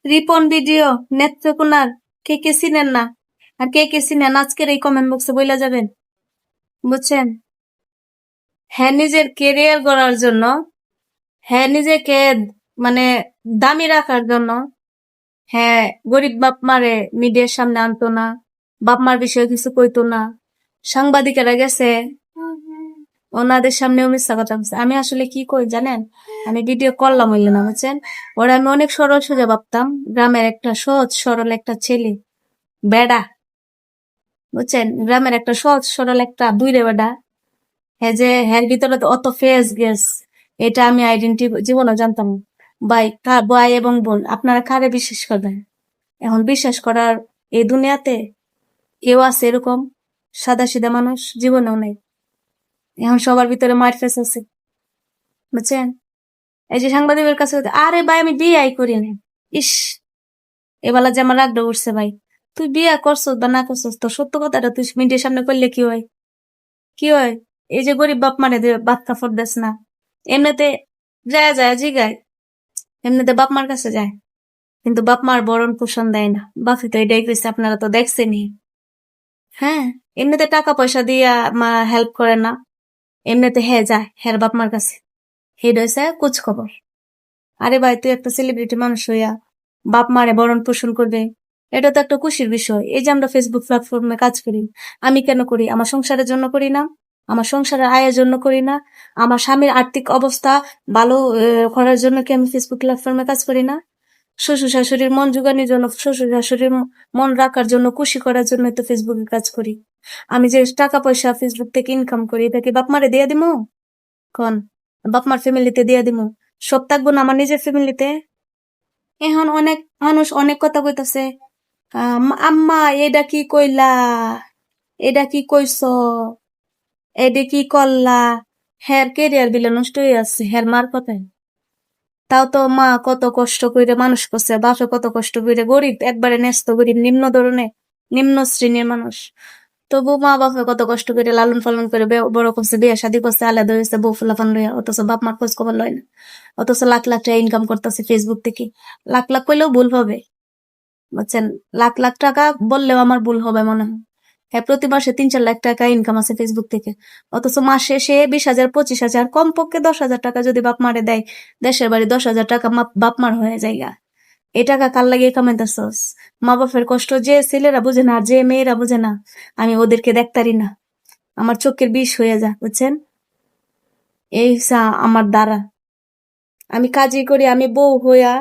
Ripon video, নেত্রকোনার, কে কে চিনেন না আর কে কে চিনেন আজকের এই কমেন্ট বক্সে বইলা যাবেন, বুঝছেন? হ্যাঁ, নিজের কেরিয়ার গড়ার জন্য, হ্যাঁ নিজেকে মানে দামি রাখার জন্য, হ্যাঁ গরিব বাপ মারে মিডিয়ার সামনে আনতো না, বাপ মার বিষয়ে কিছু কইতো না, সাংবাদিকেরা গেছে ওনাদের সামনেও মিথ্যা কথা বলছে। আমি আসলে কি কই জানেন, আমি ভিডিও করলাম হইলে না, বুঝছেন? ওরা আমি অনেক সরল সোজা ভাবতাম, গ্রামের একটা সহজ সরল একটা ছেলে, বেডা, বুঝছেন? গ্রামের একটা সহজ সরল একটা বুইড়ে বেডা, হ্যাঁ যে হ্যার ভিতরে তো অত ফেস গেস, এটা আমি আইডেন্টি জীবনে জানতাম না। ভাই এবং বোন, আপনারা কারে বিশ্বাস করবেন? এখন বিশ্বাস করার এই দুনিয়াতে কেউ আছে এরকম সাদা সিধা মানুষ? জীবনেও নেই। এখন সবার ভিতরে মার ফেস আছে, বুঝছেন? এই যে সাংবাদিকের কাছে, আরে ভাই আমি বিয়াই করি না। ইস, এবেলা যে আমার রাগটা উঠছে ভাই, তুই বিয়া করছস বা না করছস, তো সত্য কথাটা তুই মিডিয়ার সামনে করলে কি হয়? কি হয়? এই যে গরিব বাপ মানে বাদ কাপড় দেস না, এমনিতে যায় যায় জিগায়, এমনিতে বাপ মার কাছে যায়, কিন্তু বাপ মার ভরণ পোষণ দেয় না। বাপি তো এটাই কইছে, আপনারা তো দেখছেনই। হ্যাঁ, এমনিতে টাকা পয়সা দিয়া মা হেল্প করে না, এমনিতে হে যায় হের বাপ মার কাছে, হেড হয়েছে খোঁজ খবর। আরে ভাই, তুই একটা সেলিব্রিটি মানুষ হইয়া বাপ মারে ভরণ পোষণ করবে, এটা তো একটা খুশির বিষয়। এই যে আমরা ফেসবুক প্ল্যাটফর্মে কাজ করি, আমি কেন করি? আমার সংসারের জন্য করি না, আমার সংসারের আয়ের জন্য করি না, আমার স্বামীর আর্থিক অবস্থা ভালো করার জন্য কি আমি ফেসবুক প্ল্যাটফর্মে কাজ করি না? শ্বশুর শাশুড়ির মন জোগানোর জন্য, শ্বশুর শাশুড়ির মন রাখার জন্য, খুশি করার জন্য তো ফেসবুকে কাজ করি। আমি যে টাকা পয়সা ফেসবুক থেকে ইনকাম করি, এটা কি বাপ মারে দিয়ে দিমু? কন, বাপ মার ফ্যামিলিতে দিয়ে দিমু? সব থাকবো না আমার নিজের ফ্যামিলিতে? এখন অনেক মানুষ অনেক কথা কইতাছে, আম্মা এটা কি কইলা, এটা কি কইছ, এটা কি করলা। হের কেরিয়ার বিলে নষ্ট হয়ে আছে হের মার কথায়। তাও তো মা কত কষ্ট করে মানুষ করছে, বাপে কত কষ্ট করে, গরিব একবারে ন্যস্ত গরিব, নিম্ন ধরনের নিম্ন শ্রেণীর মানুষ, তবু মা বাপে কত কষ্ট করে লালন পালন করে বড় করছে, বিয়ে শাদী করছে, আলাদা হয়েছে, বউ ফুলাফান লইয়া, অথচ বাপ মার খোঁজ খবর লয় না। অথচ লাখ লাখ টাকা ইনকাম করতেছে ফেসবুক থেকে। লাখ লাখ কইলেও ভুল হবে, বুঝছেন? লাখ লাখ টাকা বললেও আমার ভুল হবে মনে হয়। হ্যাঁ, প্রতি মাসে 3-4 লাখ টাকা ইনকাম আছে ফেসবুক থেকে, অথচ মাসে সে 20,000 25,000 কমপক্ষে 10,000 টাকা যদি বাপ মারে দেয়, দেশের বাড়ি 10,000 টাকা বাপ মার হয়ে যায়। এই টাকা কার লাগিয়ে কামাইতেছস? মা বাপের কষ্ট যে ছেলেরা বুঝে না, যে মেয়েরা বুঝে না, আমি ওদেরকে দেখতারি না, আমার চোখের বিষ হয়ে যা, বুঝছেন? এই আমার দ্বারা আমি কাজই করি, আমি বউ হইয়া